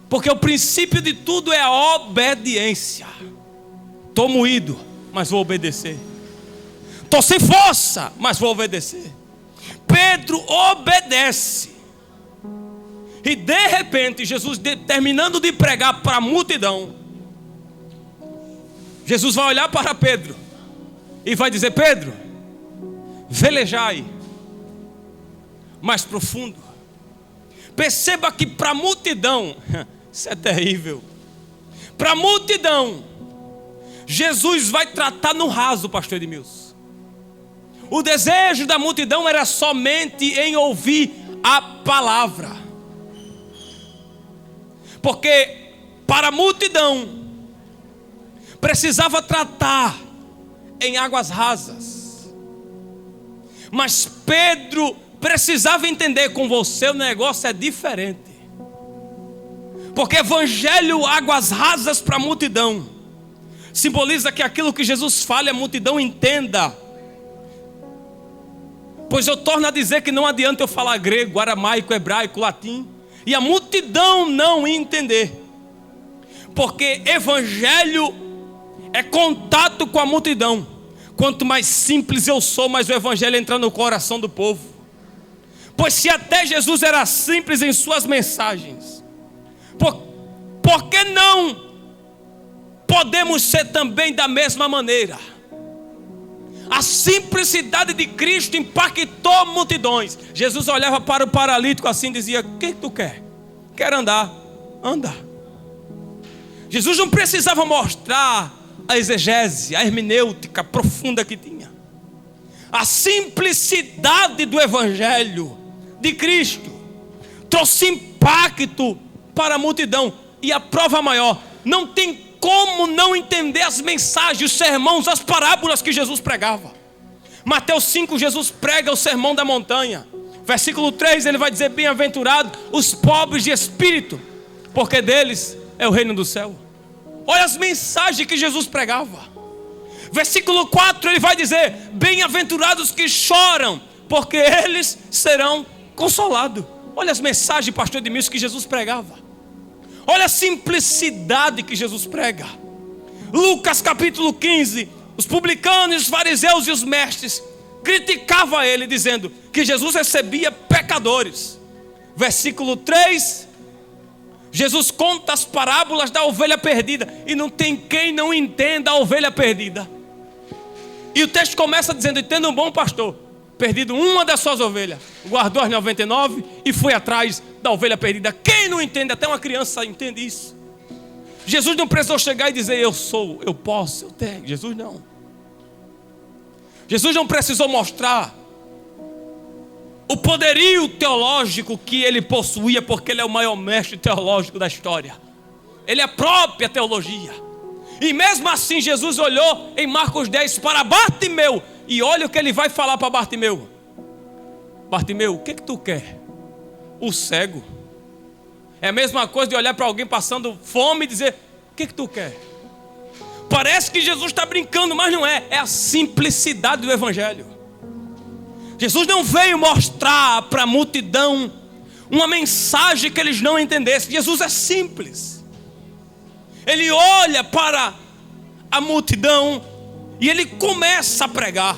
Porque o princípio de tudo é a obediência. Estou moído, mas vou obedecer. Estou sem força, mas vou obedecer. Pedro obedece. E de repente, Jesus terminando de pregar para a multidão, Jesus vai olhar para Pedro e vai dizer: Pedro, velejai mais profundo. Perceba que para a multidão, isso é terrível. Para a multidão, Jesus vai tratar no raso, pastor Edmilson. O desejo da multidão era somente em ouvir a palavra. Porque para a multidão precisava tratar em águas rasas. Mas Pedro precisava entender: com você o negócio é diferente. Porque evangelho, águas rasas para a multidão, simboliza que aquilo que Jesus fala, a multidão entenda. Pois eu torno a dizer que não adianta eu falar grego, aramaico, hebraico, latim, e a multidão não entender. Porque evangelho é contato com a multidão. Quanto mais simples eu sou, mais o evangelho entra no coração do povo. Pois se até Jesus era simples em suas mensagens, por que não podemos ser também da mesma maneira? A simplicidade de Cristo impactou multidões. Jesus olhava para o paralítico assim e dizia: o que tu quer? Quero andar. Anda. Jesus não precisava mostrar a exegese, a hermenêutica profunda que tinha. A simplicidade do evangelho de Cristo trouxe impacto para a multidão. E a prova maior: não tem como não entender as mensagens, os sermões, as parábolas que Jesus pregava. Mateus 5, Jesus prega o sermão da montanha. Versículo 3, ele vai dizer: bem-aventurados os pobres de espírito, porque deles é o reino do céu. Olha as mensagens que Jesus pregava. Versículo 4, ele vai dizer: bem-aventurados que choram, porque eles serão consolados. Olha as mensagens, pastor Edmilson, que Jesus pregava. Olha a simplicidade que Jesus prega. Lucas capítulo 15, os publicanos, os fariseus e os mestres criticavam ele, dizendo que Jesus recebia pecadores. Versículo 3, Jesus conta as parábolas da ovelha perdida, e não tem quem não entenda a ovelha perdida. E o texto começa dizendo: entenda um bom pastor, perdido uma das suas ovelhas, guardou as 99 e foi atrás da ovelha perdida. Quem não entende? Até uma criança entende isso. Jesus não precisou chegar e dizer: eu sou, eu posso, eu tenho. Jesus não. Jesus não precisou mostrar o poderio teológico que ele possuía, porque ele é o maior mestre teológico da história. Ele é a própria teologia. E mesmo assim Jesus olhou em Marcos 10 para Bartimeu, e olha o que ele vai falar para Bartimeu: Bartimeu, o que tu quer? O cego. É a mesma coisa de olhar para alguém passando fome e dizer: o que tu quer? Parece que Jesus está brincando, mas não é. É a simplicidade do evangelho. Jesus não veio mostrar para a multidão uma mensagem que eles não entendessem. Jesus é simples. Ele olha para a multidão e ele começa a pregar.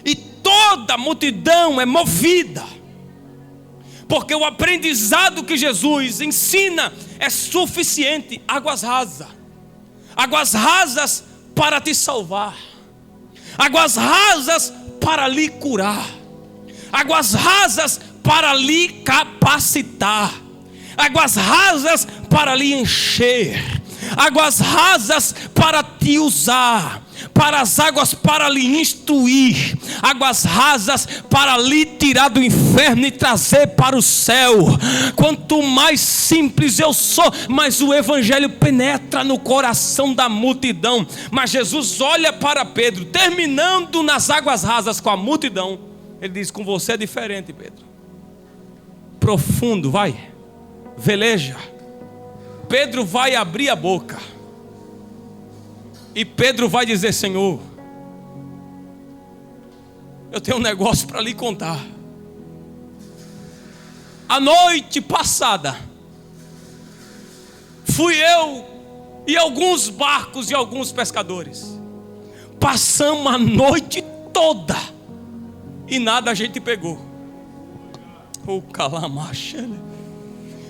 E toda a multidão é movida, porque o aprendizado que Jesus ensina é suficiente. Águas rasas. Águas rasas para te salvar. Águas rasas para lhe curar. Águas rasas para lhe capacitar. Águas rasas para lhe encher. Águas rasas para te usar. Para as águas para lhe instruir. Águas rasas para lhe tirar do inferno e trazer para o céu. Quanto mais simples eu sou, mais o evangelho penetra no coração da multidão. Mas Jesus olha para Pedro, terminando nas águas rasas com a multidão. Ele diz: com você é diferente, Pedro. Profundo, vai, veleja. Pedro vai abrir a boca. E Pedro vai dizer: Senhor, eu tenho um negócio para lhe contar. A noite passada, fui eu e alguns barcos e alguns pescadores. Passamos a noite toda e nada a gente pegou. O calamacha.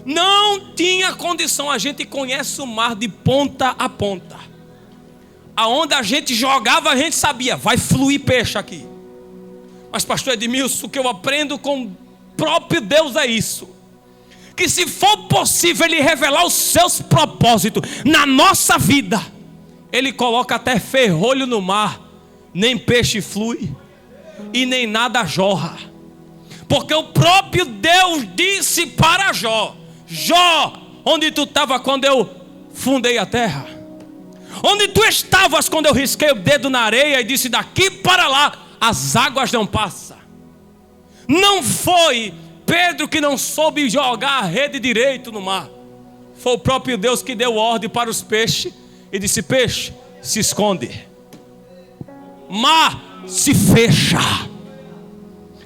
Não tinha condição. A gente conhece o mar de ponta a ponta. Aonde a gente jogava, a gente sabia: vai fluir peixe aqui. Mas pastor Edmilson, o que eu aprendo com o próprio Deus é isso: que se for possível Ele revelar os seus propósitos na nossa vida, Ele coloca até ferrolho no mar, nem peixe flui e nem nada jorra. Porque o próprio Deus disse para Jó: Jó, onde tu estava quando eu fundei a terra? Onde tu estavas quando eu risquei o dedo na areia e disse: daqui para lá as águas não passam? Não foi Pedro que não soube jogar a rede direito no mar. Foi o próprio Deus que deu ordem para os peixes e disse: peixe, se esconde. Mar, se fecha.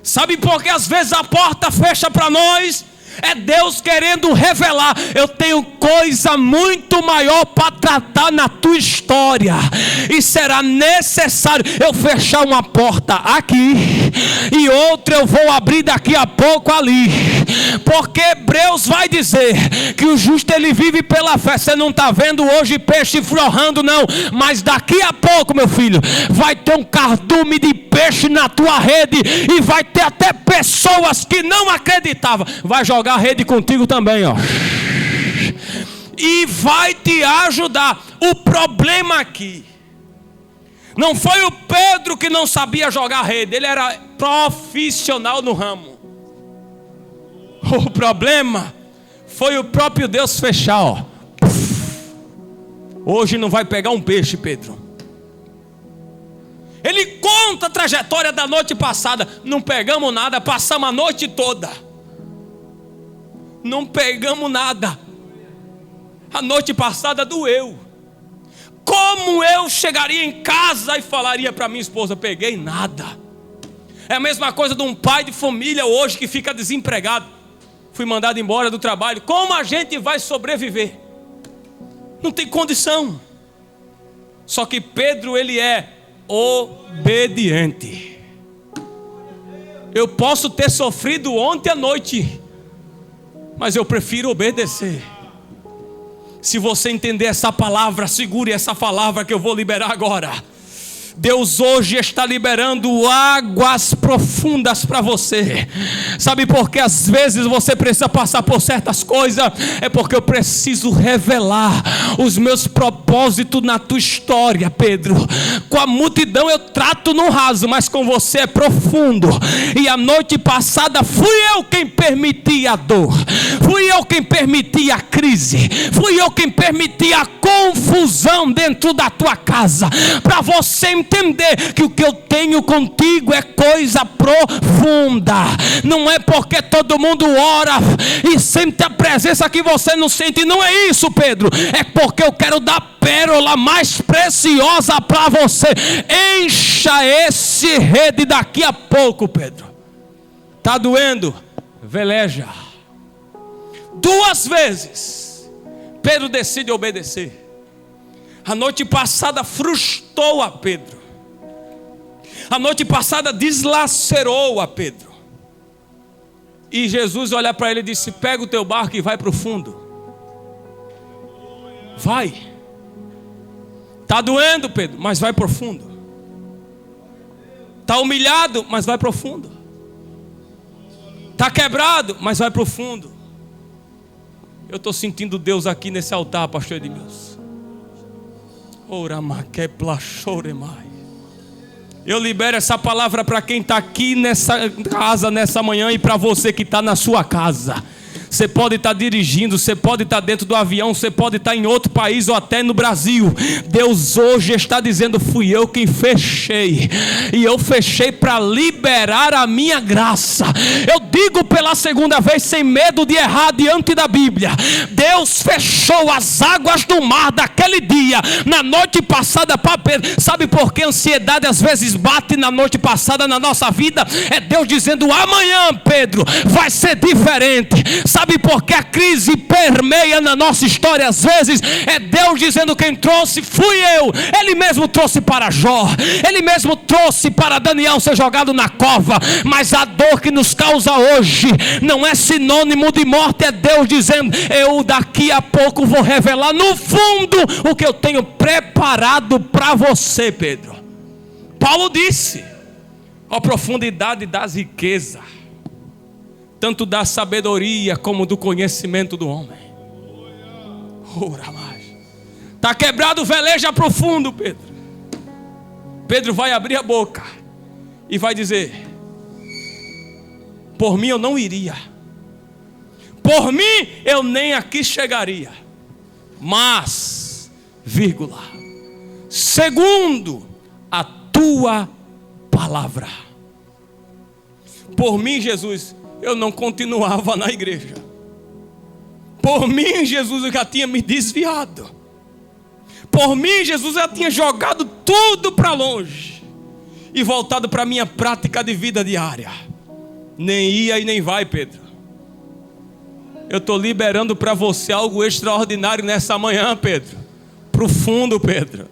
Sabe por que às vezes a porta fecha para nós? É Deus querendo revelar: eu tenho coisa muito maior para tratar na tua história, e será necessário eu fechar uma porta aqui e outra eu vou abrir daqui a pouco ali, porque Hebreus vai dizer que o justo ele vive pela fé. Você não está vendo hoje peixe florando não, mas daqui a pouco, meu filho, vai ter um cardume de peixe na tua rede, e vai ter até pessoas que não acreditavam, vai jogar a rede contigo também, ó, e vai te ajudar. O problema aqui não foi o Pedro que não sabia jogar a rede, ele era profissional no ramo. O problema foi o próprio Deus fechar, ó. Hoje não vai pegar um peixe, Pedro. Ele conta a trajetória da noite passada. Não pegamos nada, passamos a noite toda. Não pegamos nada. A noite passada doeu. Como eu chegaria em casa e falaria para minha esposa: peguei nada? É a mesma coisa de um pai de família hoje que fica desempregado. Fui mandado embora do trabalho. Como a gente vai sobreviver? Não tem condição. Só que Pedro, ele é obediente. Eu posso ter sofrido ontem à noite, mas eu prefiro obedecer. Se você entender essa palavra, segure essa palavra que eu vou liberar agora. Deus hoje está liberando águas profundas para você. Sabe por que às vezes você precisa passar por certas coisas? É porque eu preciso revelar os meus propósitos na tua história, Pedro. Com a multidão eu trato no raso, mas com você é profundo. E a noite passada fui eu quem permiti a dor, fui eu quem permiti a crise, fui eu quem permiti a confusão dentro da tua casa, para você entender que o que eu tenho contigo é coisa profunda. Não é porque todo mundo ora e sente a presença que você não sente. Não é isso, Pedro. É porque eu quero dar pérola mais preciosa para você. Encha esse rede daqui a pouco, Pedro. Tá doendo? Veleja. 2 vezes Pedro decide obedecer. A noite passada frustrou a Pedro. A noite passada deslacerou a Pedro. E Jesus olha para ele e disse: pega o teu barco e vai para o fundo. Vai. Está doendo, Pedro, mas vai para o fundo. Está humilhado, mas vai para o fundo. Está quebrado, mas vai para o fundo. Eu estou sentindo Deus aqui nesse altar, pastor Edmilson. Eu libero essa palavra para quem está aqui nessa casa, nessa manhã, e para você que está na sua casa. Você pode estar dirigindo, você pode estar dentro do avião, você pode estar em outro país ou até no Brasil. Deus hoje está dizendo: fui eu quem fechei, e eu fechei para liberar a minha graça. Eu digo pela segunda vez, sem medo de errar diante da Bíblia: Deus fechou as águas do mar daquele dia, na noite passada para Pedro. Sabe por que a ansiedade às vezes bate na noite passada na nossa vida? É Deus dizendo: amanhã, Pedro, vai ser diferente. Sabe por que a crise permeia na nossa história às vezes? É Deus dizendo: quem trouxe fui eu. Ele mesmo trouxe para Jó, ele mesmo trouxe para Daniel ser jogado na cova. Mas a dor que nos causa hoje não é sinônimo de morte. É Deus dizendo: eu daqui a pouco vou revelar no fundo o que eu tenho preparado para você, Pedro. Paulo disse: a profundidade das riquezas, tanto da sabedoria como do conhecimento do homem. Está quebrado, veleja profundo, Pedro. Pedro vai abrir a boca e vai dizer: por mim eu não iria, Por mim, eu nem aqui chegaria. Mas, vírgula, segundo a tua palavra. Por mim, Jesus, eu não continuava na igreja. Por mim, Jesus, eu já tinha me desviado. Por mim, Jesus, eu já tinha jogado tudo para longe e voltado para a minha prática de vida diária. Nem ia e nem vai, Pedro. Eu estou liberando para você algo extraordinário nessa manhã, Pedro. Profundo, Pedro.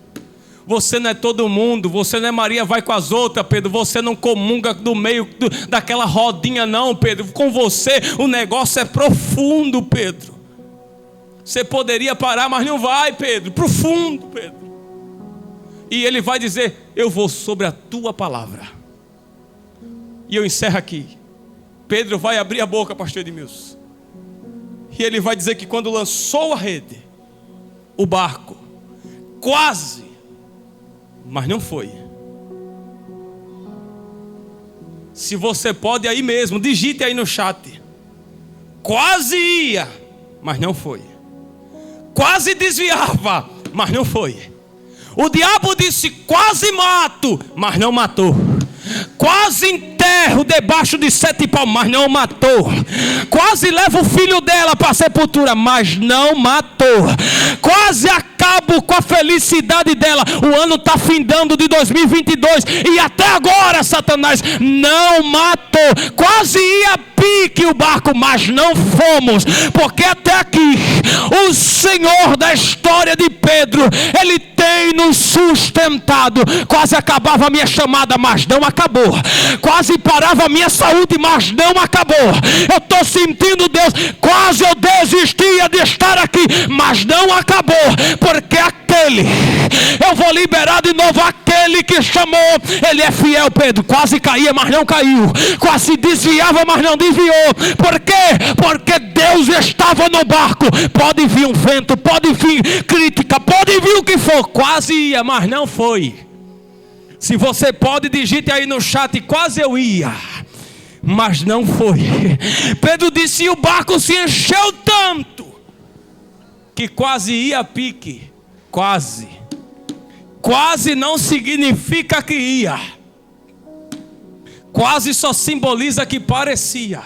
Você não é todo mundo, você não é Maria vai com as outras, Pedro. Você não comunga do meio daquela rodinha não, Pedro. Com você o negócio é profundo, Pedro. Você poderia parar, mas não vai, Pedro. Profundo, Pedro. E ele vai dizer, eu vou sobre a tua palavra. E eu encerro aqui. Pedro vai abrir a boca, pastor Edmilson. E ele vai dizer que quando lançou a rede, o barco, quase, mas não foi. Se você pode aí mesmo, digite aí no chat. Quase ia, mas não foi. Quase desviava, mas não foi. O diabo disse, quase mato, mas não matou. Quase enterro debaixo de 7 palmos, mas não matou. Quase leva o filho dela para a sepultura, mas não matou. Quase acabo com a felicidade dela. O ano está findando de 2022 e até agora Satanás não matou. Quase ia pique o barco, mas não fomos, porque até aqui o Senhor da história de Pedro, Ele tem nos sustentado. Quase acabava a minha chamada, mas não acabou. Quase parava a minha saúde, mas não acabou. Eu estou sentindo Deus, quase eu desistia de estar aqui, mas não acabou, porque aquele, eu vou liberar de novo aquele que chamou, Ele é fiel, Pedro. Quase caía, mas não caiu. Quase desviava, mas não desviou. Por quê? Porque Deus estava no barco. Pode vir um vento, pode vir crítica, pode vir o que for. Quase ia, mas não foi. Se você pode, digite aí no chat, quase eu ia, mas não foi. Pedro disse, e o barco se encheu tanto, que quase ia a pique. Quase. Quase não significa que ia. Quase só simboliza que parecia.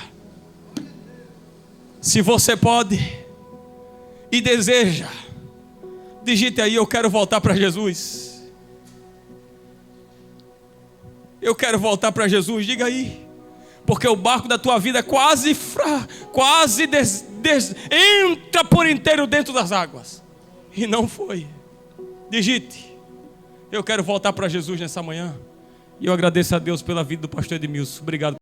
Se você pode e deseja, digite aí, eu quero voltar para Jesus. Eu quero voltar para Jesus, diga aí. Porque o barco da tua vida quase entra por inteiro dentro das águas. E não foi. Digite, eu quero voltar para Jesus nessa manhã. E eu agradeço a Deus pela vida do pastor Edmilson. Obrigado.